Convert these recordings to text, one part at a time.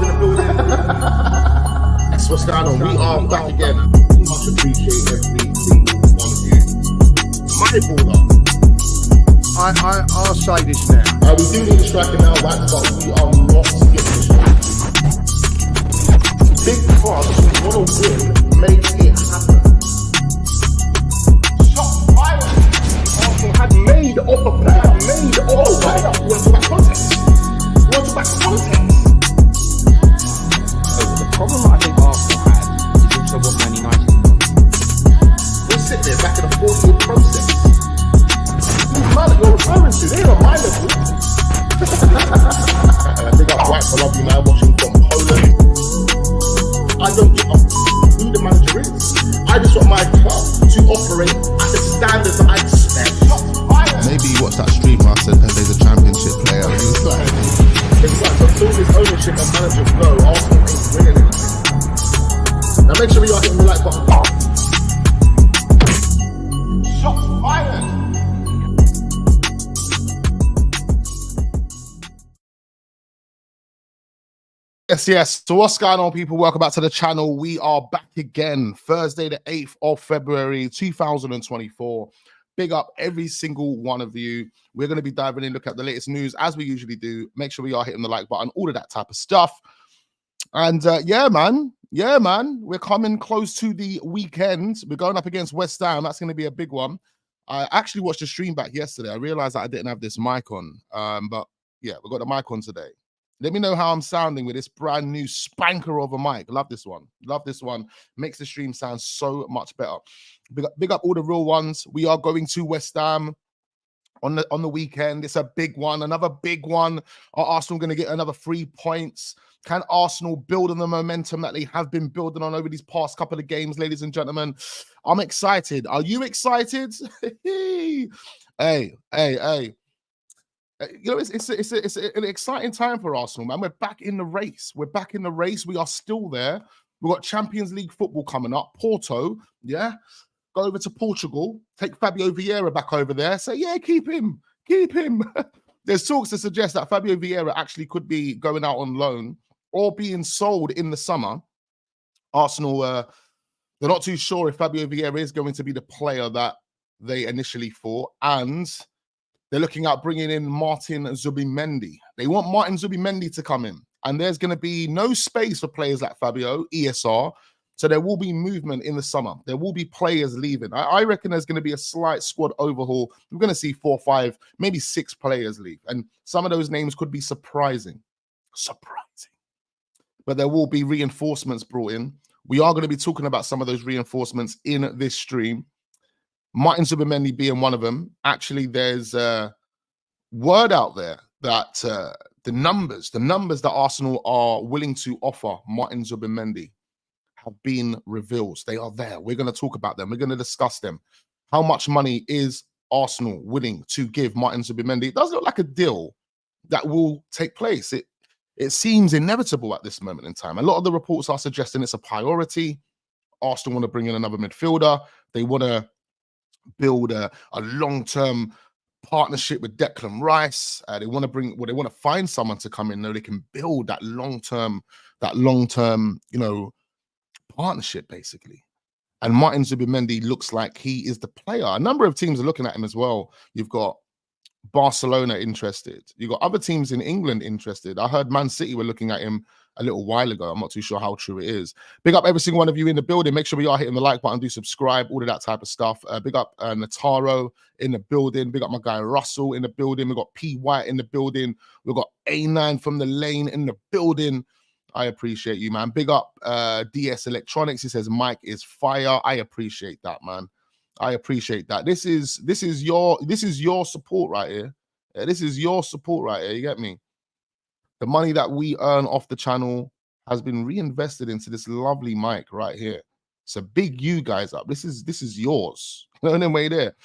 in the building. That's what's going on. We are back again. Much appreciate every single one of you. My baller. I'll say this now. We do need a striker now, right? But we are not getting distracted. Big France want to win, make it happen. Shot fired. Arsenal had made off a player, made off a player. We want to back context. The problem I think Arsenal had is also what Man United done. We're sitting there back in a 4-year process. These man that you're referring to, they're on my level. Big up White for love you, man, watching from Poland. I don't give a who the manager is. I just want my club to operate at the standards that I expect. Maybe you watched that stream where I said there's a championship player. It's like, until this ownership and managers go, Arsenal ain't winning anything. Now make sure you are hitting the like button. Shots fired. Yes. So what's going on, people? Welcome back to the channel. We are back again. Thursday, the 8th of February, 2024. Big up every single one of you. We're going to be diving in, look at the latest news as we usually do. Make sure we are hitting the like button, all of that type of stuff. And yeah, man. We're coming close to the weekend. We're going up against West Ham. That's going to be a big one. I actually watched the stream back yesterday. I realized that I didn't have this mic on. But yeah, we've got the mic on today. Let me know how I'm sounding with this brand new spanker of a mic. Love this one. Makes the stream sound so much better. Big up all the real ones. We are going to West Ham on the weekend. It's a big one, another big one. Are Arsenal going to get another 3 points? Can Arsenal build on the momentum that they have been building on over these past couple of games, ladies and gentlemen? I'm excited. Are you excited? Hey. You know, it's an exciting time for Arsenal, man. We're back in the race. We are still there. We've got Champions League football coming up. Porto, yeah. Go over to Portugal. Take Fabio Vieira back over there. Say, yeah, keep him. There's talks to suggest that Fabio Vieira actually could be going out on loan or being sold in the summer. Arsenal, they're not too sure if Fabio Vieira is going to be the player that they initially thought, and they're looking at bringing in Martin Zubimendi. They want Martin Zubimendi to come in, and there's going to be no space for players like Fabio, ESR, so there will be movement in the summer. There will be players leaving. I reckon there's going to be a slight squad overhaul. We're going to see 4, 5, maybe 6 players leave, and some of those names could be surprising. But there will be reinforcements brought in. We are going to be talking about some of those reinforcements in this stream. Martin Zubimendi being one of them. Actually, there's a word out there that the numbers that Arsenal are willing to offer Martin Zubimendi have been revealed. They are there. We're going to talk about them. We're going to discuss them. How much money is Arsenal willing to give Martin Zubimendi? It does look like a deal that will take place. It seems inevitable at this moment in time. A lot of the reports are suggesting it's a priority. Arsenal want to bring in another midfielder. They want to build a long-term partnership with Declan Rice. They want to find someone to come in so they can build that long-term, partnership basically. And Martin Zubimendi looks like he is the player. A number of teams are looking at him as well. You've got Barcelona interested. You've got other teams in England interested. I heard Man City were looking at him a little while ago. I'm not too sure how true it is. Big up every single one of you in the building. Make sure we are hitting the like button, do subscribe, all of that type of stuff. Big up Nataro in the building. Big up my guy Russell in the building. We've got P. White in the building. We've got A9 from the lane in the building. I appreciate you, man. Big up DS Electronics. He says Mike is fire. I appreciate that, man. I appreciate that. This is your support right here. This is your support right here. You get me? The money that we earn off the channel has been reinvested into this lovely mic right here. So big you guys up. This is yours. No way there.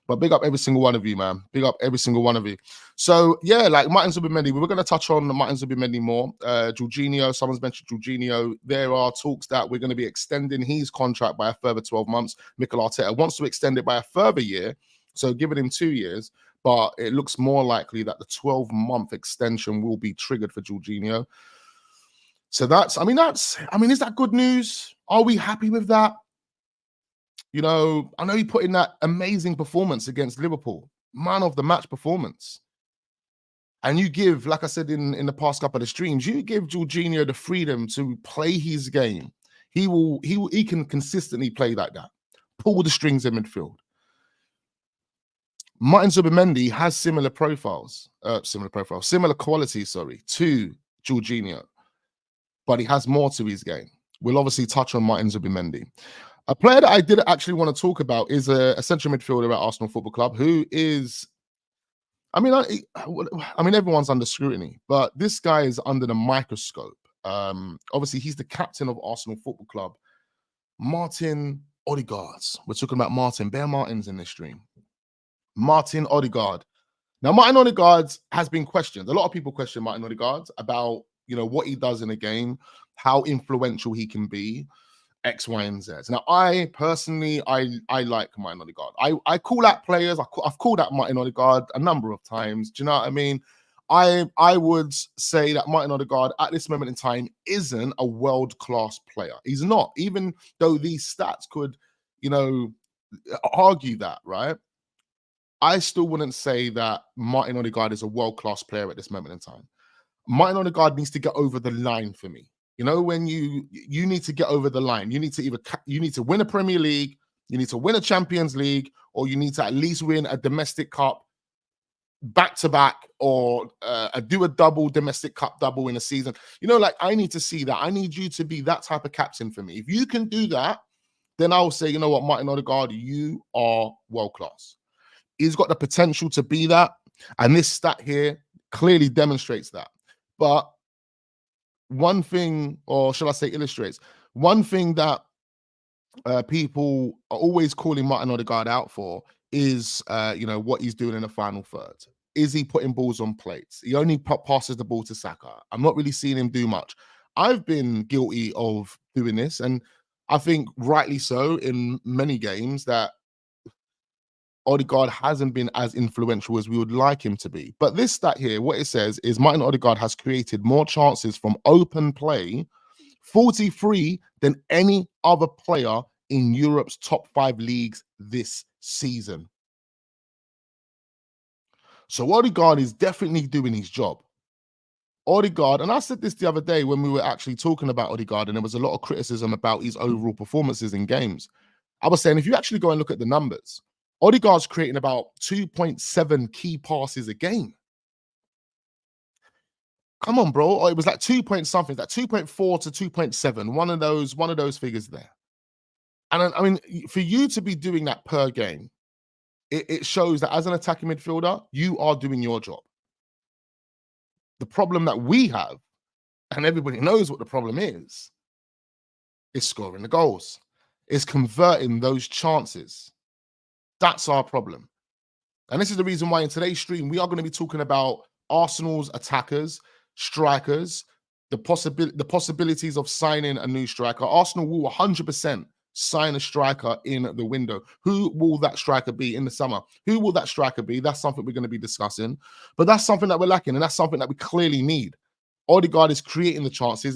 But big up every single one of you, man. Big up every single one of you. So yeah, like Martin Zubimendi, we were going to touch on Martin Zubimendi more. Jorginho, someone's mentioned Jorginho. There are talks that we're going to be extending his contract by a further 12 months. Mikel Arteta wants to extend it by a further year, so giving him 2 years. But it looks more likely that the 12-month extension will be triggered for Jorginho. So I mean, is that good news? Are we happy with that? You know, I know he put in that amazing performance against Liverpool, man of the match performance. And you give, like I said in the past couple of streams, you give Jorginho the freedom to play his game. He can consistently play like that, pull the strings in midfield. Martin Zubimendi has similar qualities, to Jorginho, but he has more to his game. We'll obviously touch on Martin Zubimendi. A player that I did actually want to talk about is a central midfielder at Arsenal Football Club who is, I mean, everyone's under scrutiny, but this guy is under the microscope. Obviously, he's the captain of Arsenal Football Club, Martin Odegaard. We're talking about Martin. Bear Martins in this stream. Martin Odegaard. Now, Martin Odegaard has been questioned. A lot of people question Martin Odegaard about, you know, what he does in a game, how influential he can be, X, Y, and Z. Now, I personally, I like Martin Odegaard. I call out players. I've called out Martin Odegaard a number of times. Do you know what I mean? I would say that Martin Odegaard at this moment in time isn't a world-class player. He's not, even though these stats could, you know, argue that, right? I still wouldn't say that Martin Odegaard is a world-class player at this moment in time. Martin Odegaard needs to get over the line for me. You know, when you need to get over the line, you need to win a Premier League, you need to win a Champions League, or you need to at least win a domestic cup back-to-back, or do a double domestic cup double in a season. You know, like, I need to see that. I need you to be that type of captain for me. If you can do that, then I'll say, you know what, Martin Odegaard, you are world-class. He's got the potential to be that, and this stat here clearly demonstrates that. But one thing, or shall I say illustrates, one thing that people are always calling Martin Odegaard out for is, you know, what he's doing in the final third. Is he putting balls on plates? He only passes the ball to Saka. I'm not really seeing him do much. I've been guilty of doing this, and I think rightly so in many games, that Odegaard hasn't been as influential as we would like him to be. But this stat here, what it says is Martin Odegaard has created more chances from open play, 43, than any other player in Europe's top 5 leagues this season. So Odegaard is definitely doing his job. Odegaard, and I said this the other day when we were actually talking about Odegaard, and there was a lot of criticism about his overall performances in games. I was saying, if you actually go and look at the numbers, Odegaard's creating about 2.7 key passes a game. Come on, bro. Or it was like 2 point something, like 2.4 to 2.7, one of those figures there. And I mean, for you to be doing that per game, it shows that as an attacking midfielder, you are doing your job. The problem that we have, and everybody knows what the problem is scoring the goals. It's converting those chances. That's our problem. And this is the reason why in today's stream, we are going to be talking about Arsenal's attackers, strikers, the possibilities of signing a new striker. Arsenal will 100% sign a striker in the window. Who will that striker be in the summer? Who will that striker be? That's something we're going to be discussing. But that's something that we're lacking, and that's something that we clearly need. Odegaard is creating the chances.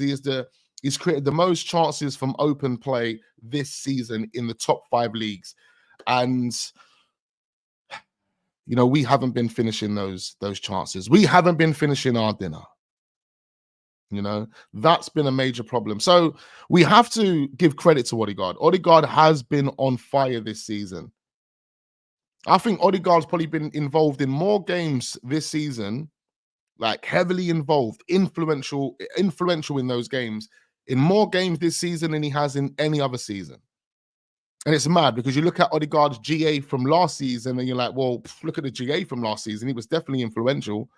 He's created the most chances from open play this season in the top 5 leagues. And, you know, we haven't been finishing those chances. We haven't been finishing our dinner. You know, that's been a major problem. So we have to give credit to Odegaard. Odegaard has been on fire this season. I think Odegaard's probably been involved in more games this season, like heavily involved, influential in those games, in more games this season than he has in any other season. And it's mad because you look at Odegaard's GA from last season and you're like, well, look at the GA from last season. He was definitely influential.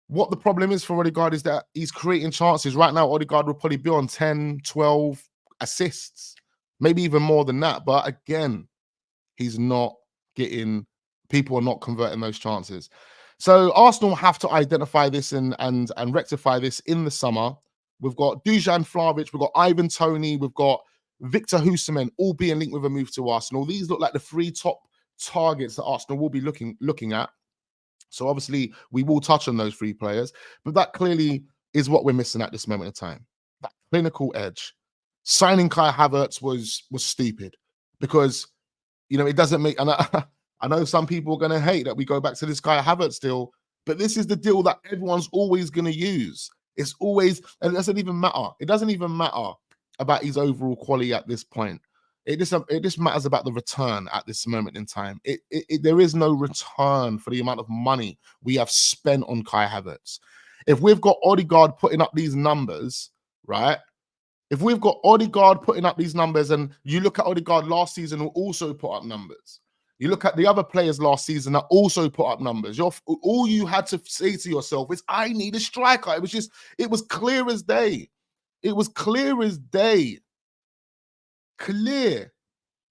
What the problem is for Odegaard is that he's creating chances. Right now, Odegaard will probably be on 10, 12 assists, maybe even more than that. But again, he's not getting, people are not converting those chances. So Arsenal have to identify this and rectify this in the summer. We've got Dusan Vlahovic, we've got Ivan Toney, we've got Victor Osimhen, all being linked with a move to Arsenal. These look like the 3 top targets that Arsenal will be looking at. So obviously we will touch on those 3 players, but that clearly is what we're missing at this moment in time. clinical edge. Signing Kai Havertz was stupid because, you know, it doesn't make, and I know some people are going to hate that we go back to this Kai Havertz deal, but this is the deal that everyone's always going to use. It's always, and it doesn't even matter. It doesn't even matter about his overall quality at this point. It just matters about the return at this moment in time. There is no return for the amount of money we have spent on Kai Havertz. If we've got Odegaard putting up these numbers, right? If we've got Odegaard putting up these numbers, and you look at Odegaard last season who also put up numbers. You look at the other players last season that also put up numbers. All you had to say to yourself is, I need a striker. It was clear as day. It was clear as day. Clear.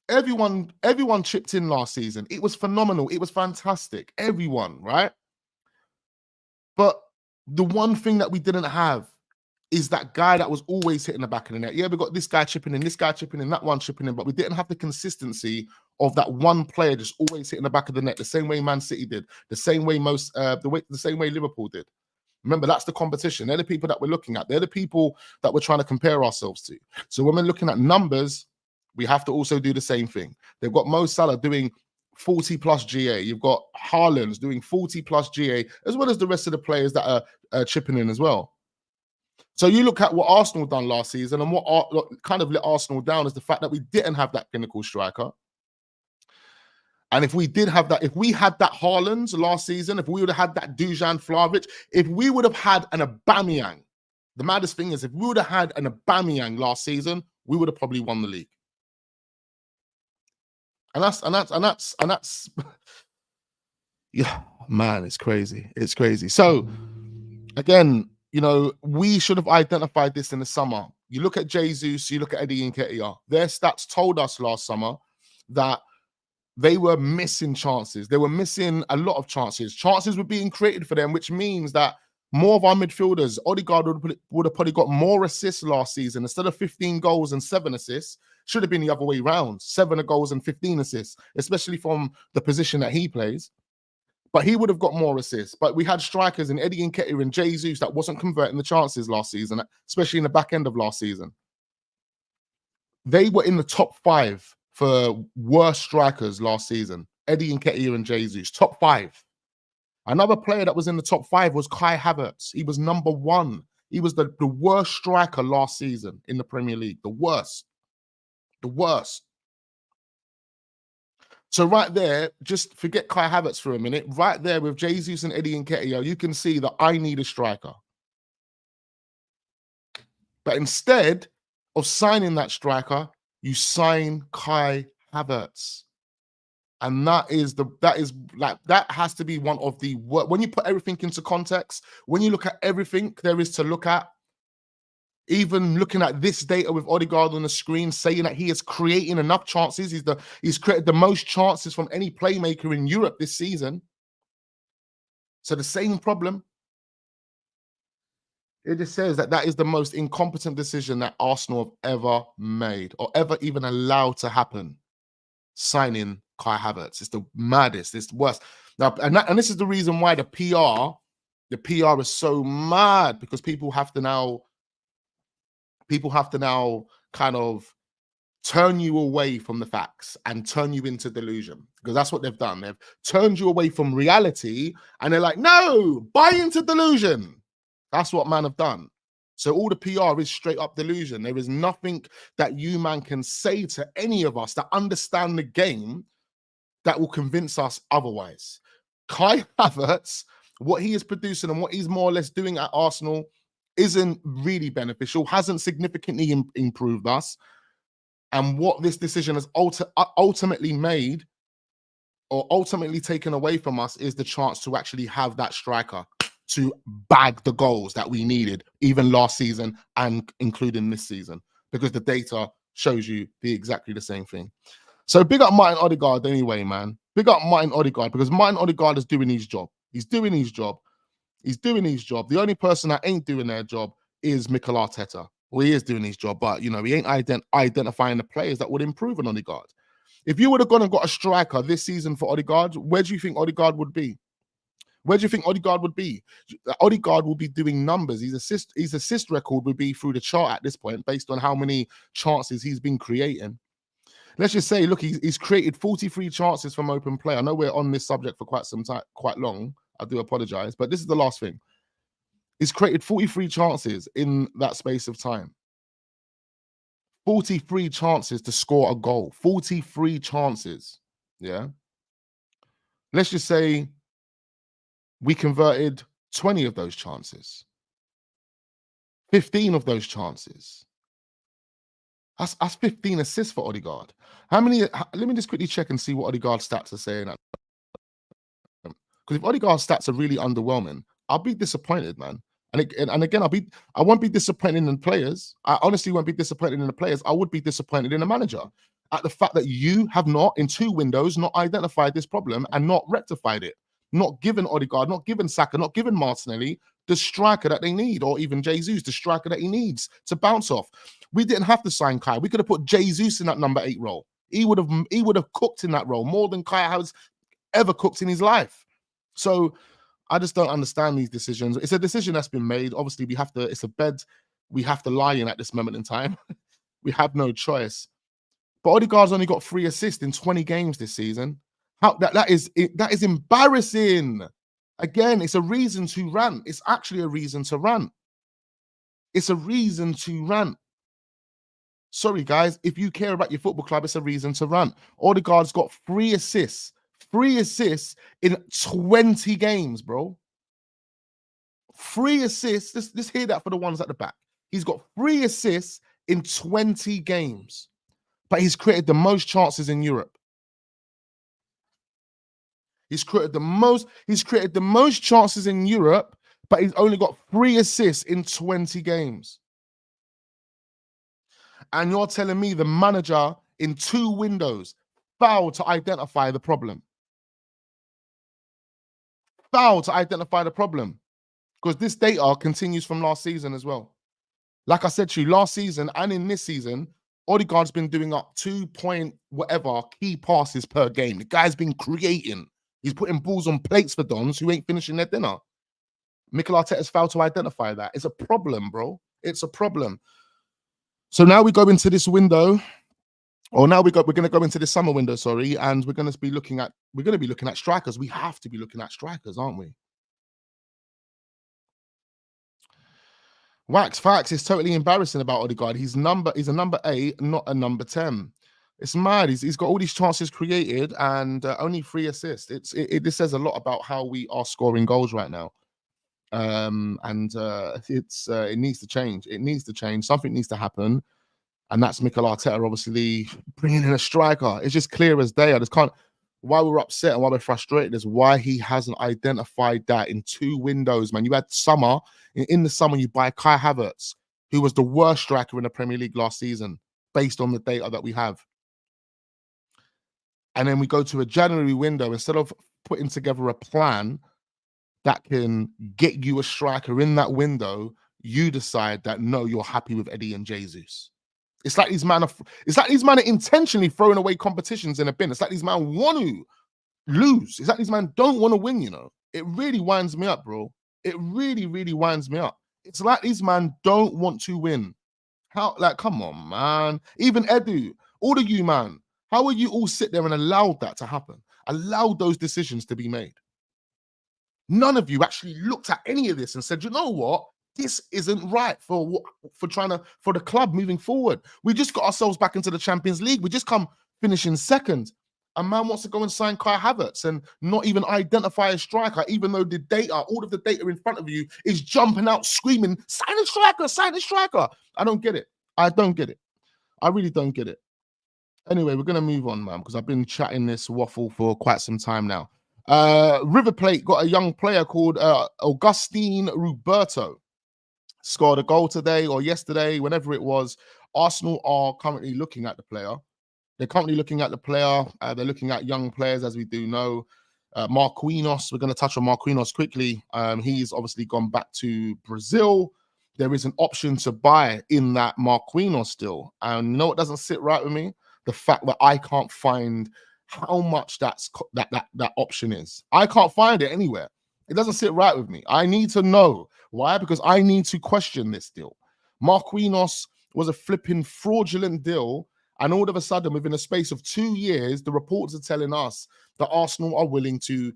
Everyone chipped in last season. It was phenomenal. It was fantastic. Everyone, right? But the one thing that we didn't have is that guy that was always hitting the back of the net. Yeah, we got this guy chipping in, this guy chipping in, that one chipping in, but we didn't have the consistency of that one player just always hitting the back of the net, the same way Man City did, the same way the same way Liverpool did. Remember, that's the competition. They're the people that we're looking at. They're the people that we're trying to compare ourselves to. So when we're looking at numbers, we have to also do the same thing. They've got Mo Salah doing 40 plus GA. You've got Haaland doing 40 plus GA, as well as the rest of the players that are chipping in as well. So you look at what Arsenal done last season, and what kind of let Arsenal down is the fact that we didn't have that clinical striker. And if we did have that, if we had that Haaland last season, if we would have had that Dujan Vlahovic, if we would have had an Aubameyang, the maddest thing is if we would have had an Aubameyang last season, we would have probably won the league. And that's yeah, man, it's crazy. It's crazy. So again, you know, we should have identified this in the summer. You look at Jesus, you look at Eddie Nketiah. Their stats told us last summer that they were missing chances. They were missing a lot of chances. Chances were being created for them, which means that more of our midfielders, Odegaard would have probably got more assists last season. Instead of 15 goals and 7 assists, should have been the other way around. 7 goals and 15 assists, especially from the position that he plays. But he would have got more assists. But we had strikers in Eddie Nketiah and Jesus that wasn't converting the chances last season, especially in the back end of last season. They were in the top 5 for worst strikers last season. Eddie Nketiah and Jesus, top 5. Another player that was in the top 5 was Kai Havertz. He was number 1. He was the worst striker last season in the Premier League. The worst. The worst. So right there, just forget Kai Havertz for a minute. Right there with Jesus and Eddie Nketiah, you can see that I need a striker. But instead of signing that striker, you sign Kai Havertz. And that has to be one of the, when you put everything into context, when you look at everything there is to look at, even looking at this data with Odegaard on the screen, saying that he is creating enough chances. He's created the most chances from any playmaker in Europe this season. So the same problem. It just says that that is the most incompetent decision that Arsenal have ever made or ever even allowed to happen. Signing Kai Havertz. It's the maddest. It's the worst. Now, and this is the reason why the PR is so mad, because people have to now kind of turn you away from the facts and turn you into delusion, because that's what they've done. They've turned you away from reality and they're like, no, buy into delusion. That's what man have done. So all the PR is straight up delusion. There is nothing that you, man, can say to any of us that understand the game that will convince us otherwise. Kai Havertz, what he is producing and what he's more or less doing at Arsenal isn't really beneficial, hasn't significantly improved us. And what this decision has ultimately made or ultimately taken away from us is the chance to actually have that striker to bag the goals that we needed, even last season and including this season, because the data shows you exactly the same thing. So big up Martin Odegaard anyway, man. Big up Martin Odegaard, because Martin Odegaard is doing his job. He's doing his job. He's doing his job. The only person that ain't doing their job is Mikel Arteta. Well, he is doing his job, but, you know, he ain't identifying the players that would improve on Odegaard. If you would have gone and got a striker this season for Odegaard, where do you think Odegaard would be? Where do you think Odegaard would be? Odegaard will be doing numbers. His assist record would be through the chart at this point, based on how many chances he's been creating. Let's just say, look, he's created 43 chances from open play. I know we're on this subject for quite some time, quite long. I do apologize, but this is the last thing. He's created 43 chances in that space of time. 43 chances to score a goal. 43 chances. Yeah. Let's just say we converted 20 of those chances. 15 of those chances. That's 15 assists for Odegaard. How many? Let me just quickly check and see what Odegaard's stats are saying. Because if Odegaard's stats are really underwhelming, I'll be disappointed, man. And again, I won't be disappointed in the players. I honestly won't be disappointed in the players. I would be disappointed in the manager at the fact that you have not, in 2 windows, not identified this problem and not rectified it. Not given Odegaard, not given Saka, not given Martinelli the striker that they need, or even Jesus, the striker that he needs to bounce off. We didn't have to sign Kai. We could have put Jesus in that number 8 role. He would have cooked in that role more than Kai has ever cooked in his life. So I just don't understand these decisions. It's a decision that's been made. Obviously, it's a bed we have to lie in at this moment in time. We have no choice. But Odegaard's only got 3 assists in 20 games this season. That is embarrassing. Again, it's a reason to rant. It's actually a reason to rant. It's a reason to rant. Sorry, guys. If you care about your football club, it's a reason to rant. Odegaard's got 3 assists. 3 assists in 20 games, bro. 3 assists. Let's hear that for the ones at the back. He's got 3 assists in 20 games. But he's created the most chances in Europe. He's created the most chances in Europe, but he's only got 3 assists in 20 games. And you're telling me the manager in 2 windows failed to identify the problem. Failed to identify the problem. Because this data continues from last season as well. Like I said to you, last season and in this season, Odegaard's been doing up 2 point whatever key passes per game. The guy's been creating. He's putting balls on plates for dons who ain't finishing their dinner. Mikel Arteta's failed to identify that. It's a problem, bro. It's a problem. So now we go into this window, or now we're going to go into this summer window, sorry, and we're going to be looking at strikers. We have to be looking at strikers, aren't we? Facts is totally embarrassing about Odegaard. He's a number 8, not a number 10. It's mad. He's got all these chances created and only 3 assists. This says a lot about how we are scoring goals right now. It needs to change. It needs to change. Something needs to happen, and that's Mikel Arteta obviously bringing in a striker. It's just clear as day. I just can't. Why we're upset and why we're frustrated is why he hasn't identified that in 2 windows, man. You had summer. In the summer, you buy Kai Havertz, who was the worst striker in the Premier League last season, based on the data that we have. And then we go to a January window. Instead of putting together a plan that can get you a striker in that window, you decide that, no, you're happy with Eddie and Jesus. It's like these men are intentionally throwing away competitions in a bin. It's like these men want to lose. It's like these men don't want to win, you know. It really winds me up, bro. It really, really winds me up. It's like these men don't want to win. Come on, man. Even Edu, all of you, man. How will you all sit there and allow that to happen? Allow those decisions to be made? None of you actually looked at any of this and said, you know what? This isn't right for the club moving forward. We just got ourselves back into the Champions League. We just come finishing second. A man wants to go and sign Kai Havertz and not even identify a striker, even though the data, all of the data in front of you is jumping out, screaming, sign a striker, sign a striker. I don't get it. I don't get it. I really don't get it. Anyway, we're going to move on, man, because I've been chatting this waffle for quite some time now. River Plate got a young player called Augustine Roberto. Scored a goal today or yesterday, whenever it was. Arsenal are currently looking at the player. They're currently looking at the player. They're looking at young players, as we do know. Marquinhos, we're going to touch on Marquinhos quickly. He's obviously gone back to Brazil. There is an option to buy in that Marquinhos still. And you know what doesn't sit right with me? The fact that I can't find how much that option is. I can't find it anywhere. It doesn't sit right with me. I need to know. Why? Because I need to question this deal. Marquinhos was a flipping fraudulent deal, and all of a sudden, within a space of 2 years, the reports are telling us that Arsenal are willing to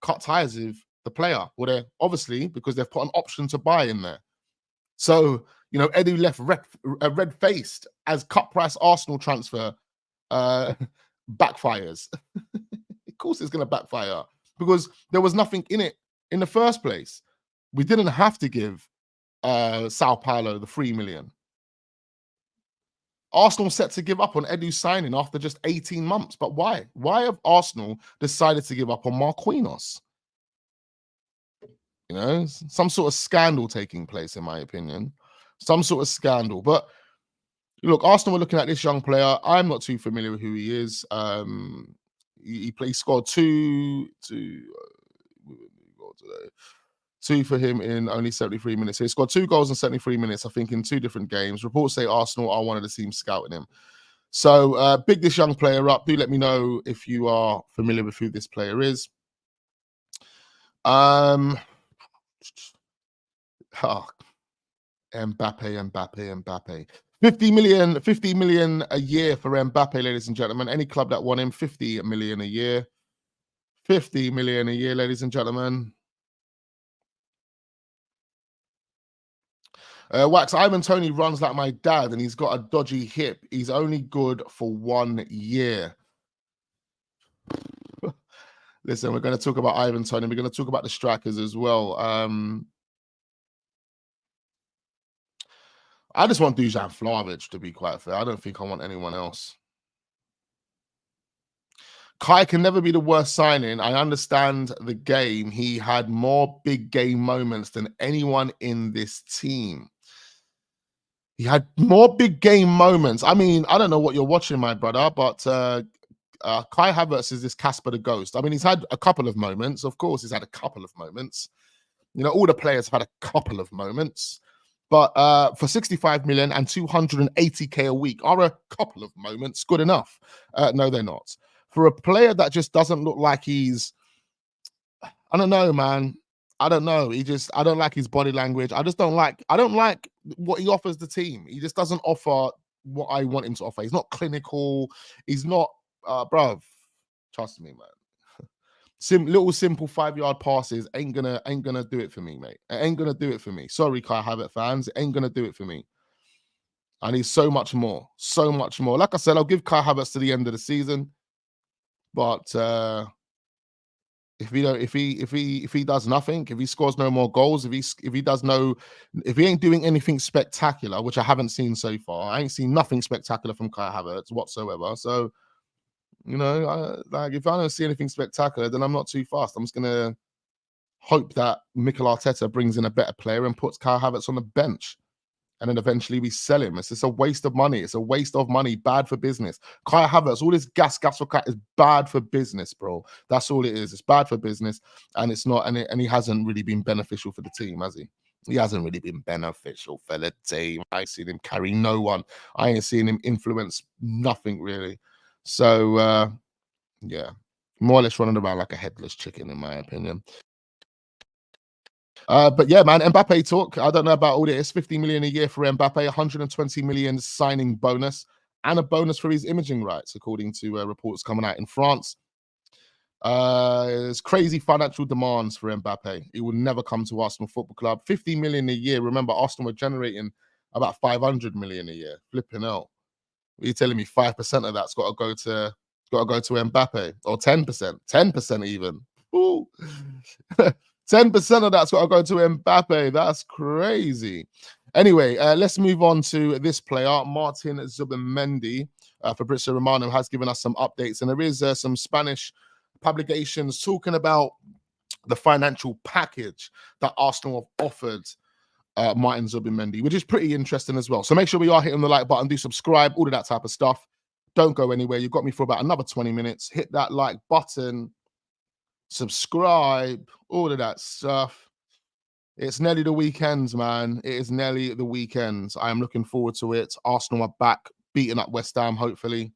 cut ties with the player. Well, they're obviously, because they've put an option to buy in there. So, you know, Edu left red-faced as cut price Arsenal transfer backfires. Of course it's going to backfire because there was nothing in it in the first place. We didn't have to give Sao Paulo the 3 million. Arsenal set to give up on Edu signing after just 18 months. But why? Why have Arsenal decided to give up on Marquinhos? You know, some sort of scandal taking place, in my opinion. Some sort of scandal. But look, Arsenal were looking at this young player. I'm not too familiar with who he is. He scored two for him in only 73 minutes. So he scored 2 goals in 73 minutes, I think, in 2 different games. Reports say Arsenal are one of the teams scouting him. So big this young player up. Do let me know if you are familiar with who this player is. Mbappe. 50 million a year for Mbappe, ladies and gentlemen. Any club that want him, 50 million a year. 50 million a year, ladies and gentlemen. Wax, Ivan Toney runs like my dad and he's got a dodgy hip. He's only good for 1 year. Listen, we're going to talk about Ivan Toney. We're going to talk about the strikers as well. I just want Dusan Vlahovic, to be quite fair. I don't think I want anyone else. Kai can never be the worst signing. I understand the game. He had more big game moments than anyone in this team. He had more big game moments. I mean, I don't know what you're watching, my brother, but Kai Havertz is this Casper the Ghost. I mean, he's had a couple of moments. Of course, he's had a couple of moments. You know, all the players have had a couple of moments. But for 65 million and 280k a week are a couple of moments good enough? No, they're not. For a player that just doesn't look like he's, I don't know, man. I don't know. I don't like his body language. I don't like what he offers the team. He just doesn't offer what I want him to offer. He's not clinical. He's not, bruv, trust me, man. Little simple 5-yard passes ain't gonna do it for me, mate. It ain't gonna do it for me. Sorry, Kai Havertz fans, it ain't gonna do it for me. I need so much more, so much more. Like I said, I'll give Kai Havertz to the end of the season, but if he does nothing, if he scores no more goals, if he ain't doing anything spectacular, which I haven't seen so far, I ain't seen nothing spectacular from Kai Havertz whatsoever. So, you know, like if I don't see anything spectacular, then I'm not too fast. I'm just gonna hope that mikel Arteta brings in a better player and puts Kai Havertz on the bench, and then eventually we sell him. It's just a waste of money. It's a waste of money. Bad for business. Kai Havertz, all this gas for cat is bad for business, bro. That's all it is. It's bad for business, and it's not. And he hasn't really been beneficial for the team, has he? He hasn't really been beneficial for the team. I ain't seen him carry no one. I ain't seen him influence nothing really. So, yeah, more or less running around like a headless chicken, in my opinion. But yeah, man, Mbappe talk. I don't know about all this. 50 million a year for Mbappe, 120 million signing bonus, and a bonus for his imaging rights, according to reports coming out in France. There's crazy financial demands for Mbappe. He will never come to Arsenal Football Club. 50 million a year. Remember, Arsenal were generating about 500 million a year. Flipping out. Are you telling me 5% of that's got to go to Mbappe, or 10%? 10% even. Ooh. 10% of that's got to go to Mbappe. That's crazy. Anyway, let's move on to this player, Martin Zubimendi. Fabrizio Romano has given us some updates, and there is some Spanish publications talking about the financial package that Arsenal have offered Martin Zubimendi, which is pretty interesting as well. So make sure we are hitting the like button, do subscribe, all of that type of stuff. Don't go anywhere. You've got me for about another 20 minutes. Hit that like button, subscribe, all of that stuff. It's nearly the weekends, man. It is nearly the weekends. I am looking forward to it. Arsenal are back, beating up West Ham, hopefully.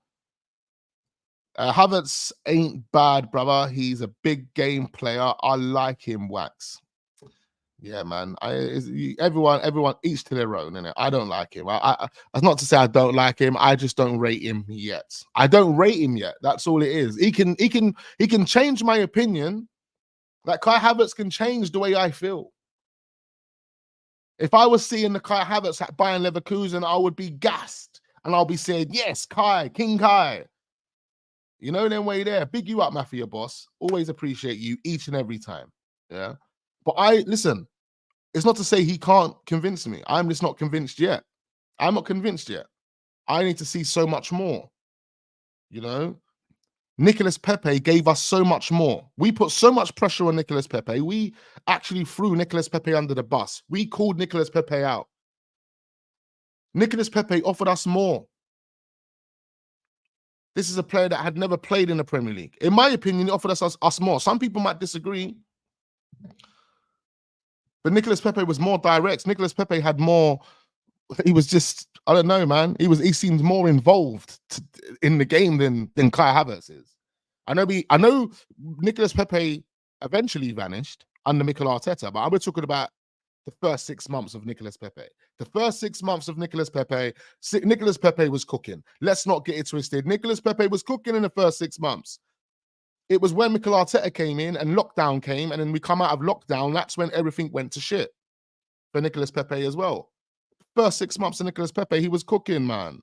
Havertz ain't bad, brother. He's a big game player. I like him, Wax. Yeah, man. Everyone, each to their own, innit? I don't like him. That's not to say I don't like him. I just don't rate him yet. I don't rate him yet. That's all it is. He can change my opinion. Like Kai Havertz can change the way I feel. If I was seeing the Kai Havertz at Bayern Leverkusen, I would be gassed. And I'll be saying, yes, Kai, King Kai. You know, then way there. Big you up, Mafia boss. Always appreciate you each and every time. Yeah. But listen, it's not to say he can't convince me. I'm just not convinced yet. I'm not convinced yet. I need to see so much more. You know? Nicolas Pepe gave us so much more. We put so much pressure on Nicolas Pepe. We actually threw Nicolas Pepe under the bus. We called Nicolas Pepe out. Nicolas Pepe offered us more. This is a player that had never played in the Premier League. In my opinion, he offered us more. Some people might disagree. But Nicolas Pepe was more direct. Nicolas Pepe had more. He was just, I don't know, man. He seemed more involved in the game than Kai Havertz is. I know Nicolas Pepe eventually vanished under Mikel Arteta, but I was talking about the first 6 months of Nicolas Pepe. The first 6 months of Nicolas Pepe was cooking. Let's not get it twisted. Nicolas Pepe was cooking in the first 6 months. It was when Mikel Arteta came in and lockdown came, and then we come out of lockdown. That's when everything went to shit for Nicolas Pepe as well. First 6 months of Nicolas Pepe, he was cooking, man.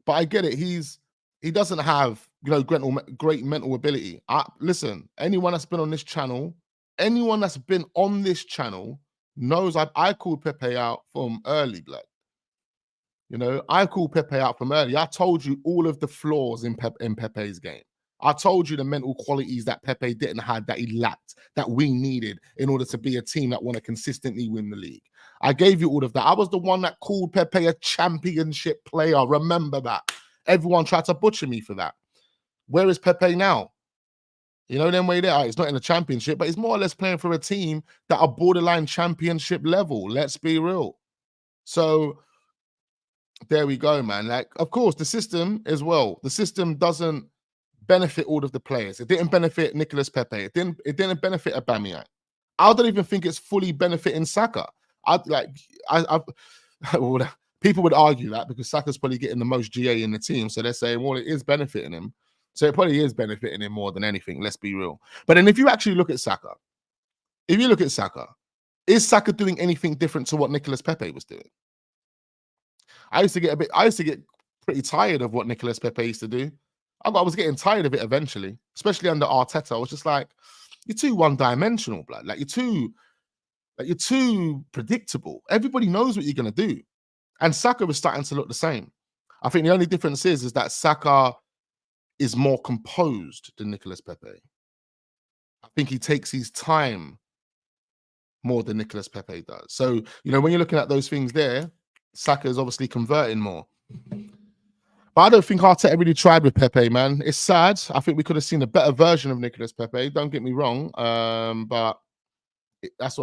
But I get it. He doesn't have, you know, great mental ability. Listen, anyone that's been on this channel knows I called Pepe out from early, blood. You know, I called Pepe out from early. I told you all of the flaws in Pepe's game. I told you the mental qualities that Pepe didn't have, that he lacked, that we needed in order to be a team that want to consistently win the league. I gave you all of that. I was the one that called Pepe a championship player. Remember that. Everyone tried to butcher me for that. Where is Pepe now? You know, then way there. He's not in the championship, but he's more or less playing for a team that are borderline championship level. Let's be real. So there we go, man. Like, of course, the system as well. The system doesn't benefit all of the players. It didn't benefit Nicolas Pepe. It didn't benefit Aubameyang. I don't even think it's fully benefiting Saka. People would argue that because Saka's probably getting the most GA in the team, so they're saying, well, it is benefiting him. So it probably is benefiting him more than anything. Let's be real. But then if you actually look at Saka, is Saka doing anything different to what Nicolas Pepe was doing? I used to get pretty tired of what Nicolas Pepe used to do. I was getting tired of it eventually, especially under Arteta. I was just like, you're too one-dimensional, blood. Like you're too predictable. Everybody knows what you're gonna do. And Saka was starting to look the same. I think the only difference is that Saka is more composed than Nicolas Pepe. I think he takes his time more than Nicolas Pepe does. So, you know, when you're looking at those things there, Saka is obviously converting more. But I don't think Arteta really tried with Pepe, man. It's sad. I think we could have seen a better version of Nicolas Pepe. Don't get me wrong. But that's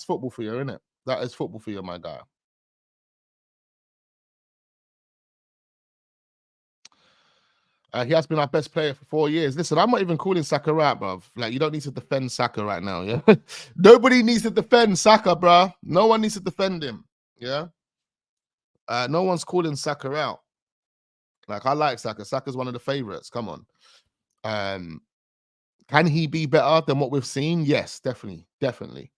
football for you, isn't it? That is football for you, my guy. He has been our best player for 4 years. Listen, I'm not even calling Saka out, bruv. Like, you don't need to defend Saka right now, yeah? Nobody needs to defend Saka, bruh. No one needs to defend him, yeah? No one's calling Saka out. Like, I like Saka. Saka's one of the favorites. Come on. Can he be better than what we've seen? Yes, definitely.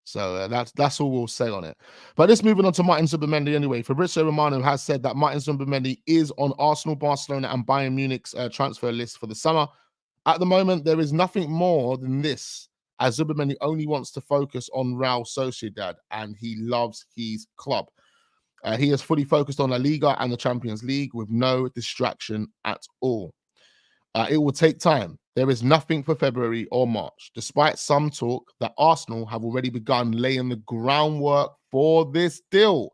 So that's all we'll say on it. But let's moving on to Martin Zubimendi anyway. Fabrizio Romano has said that Martin Zubimendi is on Arsenal, Barcelona, and Bayern Munich's transfer list for the summer. At the moment, there is nothing more than this, as Zubimendi only wants to focus on Real Sociedad, and he loves his club. He is fully focused on La Liga and the Champions League with no distraction at all. It will take time. There is nothing for February or March, despite some talk that Arsenal have already begun laying the groundwork for this deal.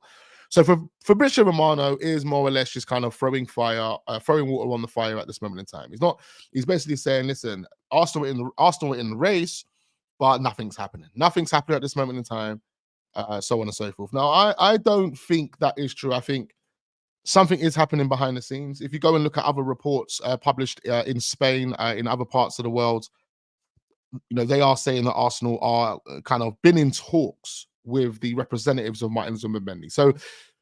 So Fabrizio Romano is more or less just kind of throwing water on the fire at this moment in time. He's basically saying, listen, Arsenal are in the race, but nothing's happening. Nothing's happening at this moment in time, so on and so forth. Now, I don't think that is true. I think something is happening behind the scenes. If you go and look at other reports published in Spain, in other parts of the world, they are saying that Arsenal are kind of been in talks with the representatives of Martin Zubimendi. So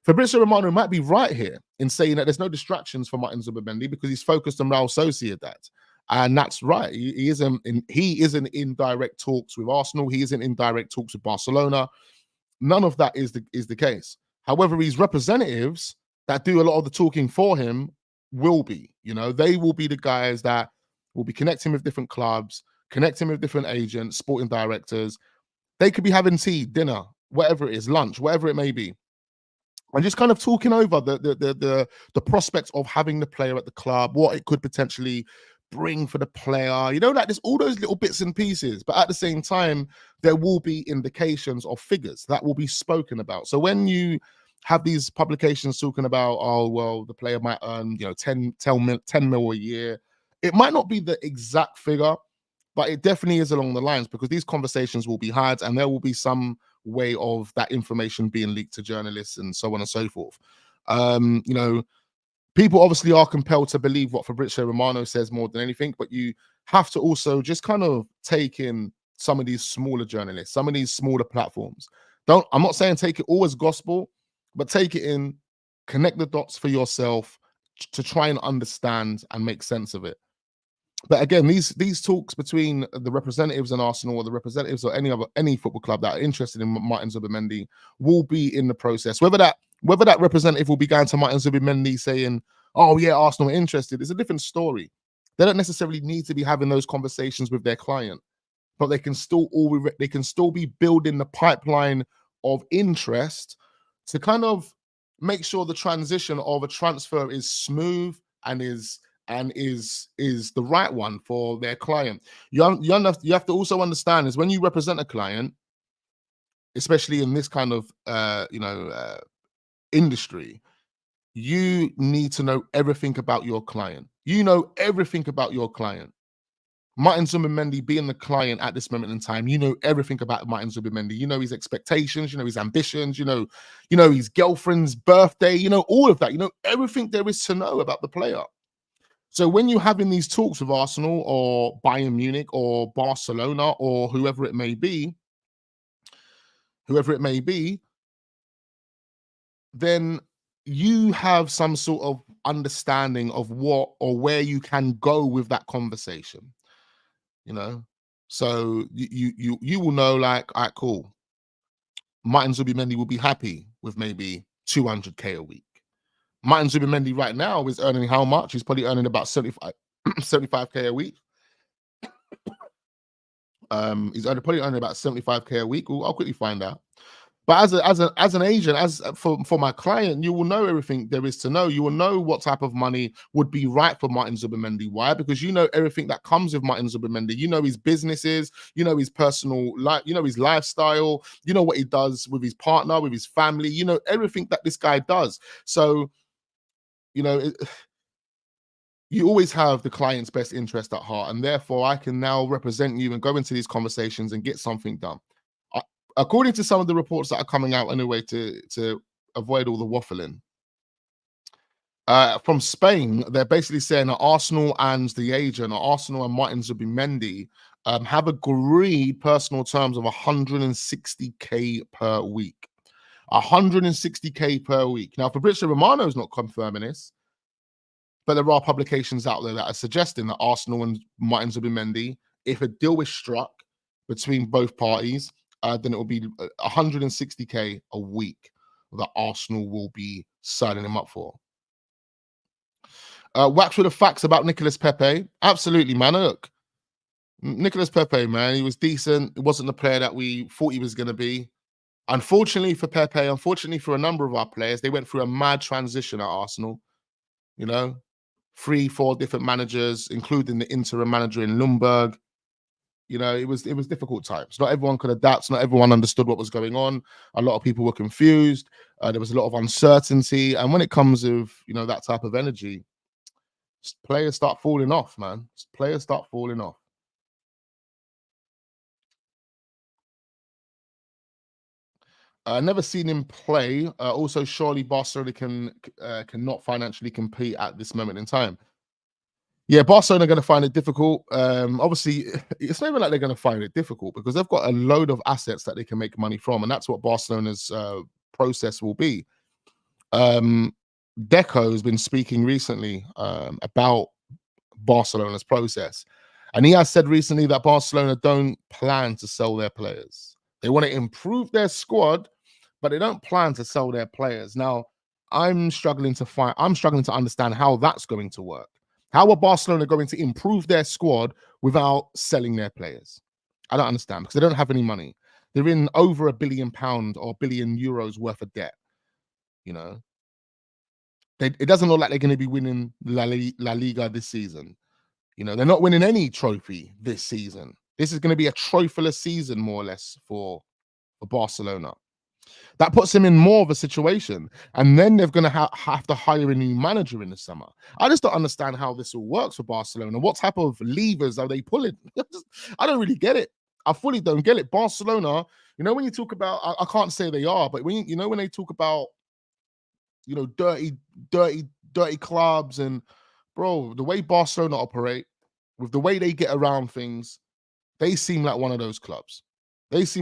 Fabrizio Romano might be right here in saying that there's no distractions for Martin Zubimendi because he's focused on Real Sociedad. And that's right. He isn't in direct talks with Arsenal. He isn't in direct talks with Barcelona. None of that is the case. However, his representatives that do a lot of the talking for him will be. They will be the guys that will be connecting with different clubs, connecting with different agents, sporting directors. They could be having tea, dinner, whatever it is, lunch, whatever it may be, and just kind of talking over the prospects of having the player at the club, what it could potentially bring for the player. Like there's all those little bits and pieces, but at the same time, there will be indications of figures that will be spoken about. So when you have these publications talking about, oh, well, the player might earn, 10 mil a year, it might not be the exact figure, but it definitely is along the lines, because these conversations will be had and there will be some way of that information being leaked to journalists and so on and so forth. People obviously are compelled to believe what Fabrizio Romano says more than anything, but you have to also just kind of take in some of these smaller journalists, some of these smaller platforms. I'm not saying take it all as gospel, but take it in, connect the dots for yourself to try and understand and make sense of it. But again, these talks between the representatives and Arsenal, or the representatives or any football club that are interested in Martin Zubimendi, will be in the process. Whether that representative will be going to Martin Zubimendi saying, "Oh yeah, Arsenal are interested," is a different story. They don't necessarily need to be having those conversations with their client, but they can still be building the pipeline of interest to kind of make sure the transition of a transfer is smooth and is the right one for their client. You have to also understand is when you represent a client, especially in this kind of industry, you need to know everything about your client. Everything about your client. Martin Zubimendi being the client at this moment in time, everything about Martin Zubimendi. His expectations, his ambitions, his girlfriend's birthday, all of that. Everything there is to know about the player. So when you're having these talks with Arsenal or Bayern Munich or Barcelona or whoever it may be, then you have some sort of understanding of what or where you can go with that conversation. So you will know, like, all right, cool. Martin Zubimendi will be happy with maybe 200k a week. Martin Zubimendi right now is earning how much? He's probably earning about 75k a week. He's probably earning about 75k a week. I'll quickly find out. But as an agent, for my client, you will know everything there is to know. You will know what type of money would be right for Martin Zubimendi. Why? Because you know everything that comes with Martin Zubimendi. You know his businesses, his personal life, his lifestyle, what he does with his partner, with his family, everything that this guy does. So, you always have the client's best interest at heart, and therefore I can now represent you and go into these conversations and get something done. According to some of the reports that are coming out anyway, to avoid all the waffling, from Spain, they're basically saying that Arsenal and the agent, or Arsenal and Martin Zubimendi, have agreed personal terms of 160k per week. 160k per week. Now, Fabrizio Romano is not confirming this, but there are publications out there that are suggesting that Arsenal and Martin Zubimendi, if a deal is struck between both parties, then it will be 160k a week that Arsenal will be signing him up for. Wax with the facts about Nicolas Pepe. Absolutely, man. Look, Nicolas Pepe, man, he was decent. It wasn't the player that we thought he was going to be. Unfortunately for Pepe, unfortunately for a number of our players, they went through a mad transition at Arsenal. 3-4 different managers, including the interim manager in Lundberg. It was difficult times. Not everyone could adapt. Not everyone understood what was going on. A lot of people were confused. There was a lot of uncertainty. And when it comes with, that type of energy, players start falling off, man. Players start falling off. Never seen him play. Also, surely Barcelona cannot financially compete at this moment in time. Yeah, Barcelona are going to find it difficult. Obviously, it's not even like they're going to find it difficult because they've got a load of assets that they can make money from, and that's what Barcelona's process will be. Deco has been speaking recently about Barcelona's process, and he has said recently that Barcelona don't plan to sell their players. They want to improve their squad, but they don't plan to sell their players. Now, I'm struggling to understand how that's going to work. How are Barcelona going to improve their squad without selling their players? I don't understand because they don't have any money. They're in over £1 billion or €1 billion worth of debt. You know, it doesn't look like they're going to be winning La Liga this season. You know, they're not winning any trophy this season. This is going to be a trophyless season, more or less, for Barcelona. That puts him in more of a situation. And then they're going to have to hire a new manager in the summer. I just don't understand how this all works for Barcelona. What type of levers are they pulling? I don't really get it. I fully don't get it. Barcelona, you know, when you talk about, I can't say they are, but when when they talk about, dirty clubs and, bro, the way Barcelona operate, with the way they get around things, they seem like one of those clubs. It's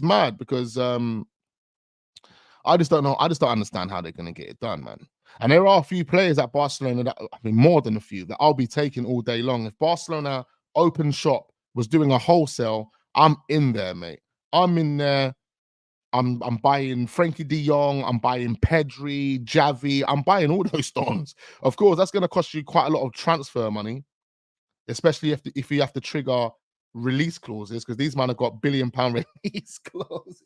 mad because I just don't know. I just don't understand how they're going to get it done, man. And there are a few players at Barcelona that, I mean, more than a few, that I'll be taking all day long. If Barcelona open shop was doing a wholesale, I'm in there, mate. I'm in there. I'm buying Frankie de Jong. I'm buying Pedri, Javi. I'm buying all those stones. Of course, that's going to cost you quite a lot of transfer money, especially if you have to trigger release clauses, because these men have got £1 billion release clauses.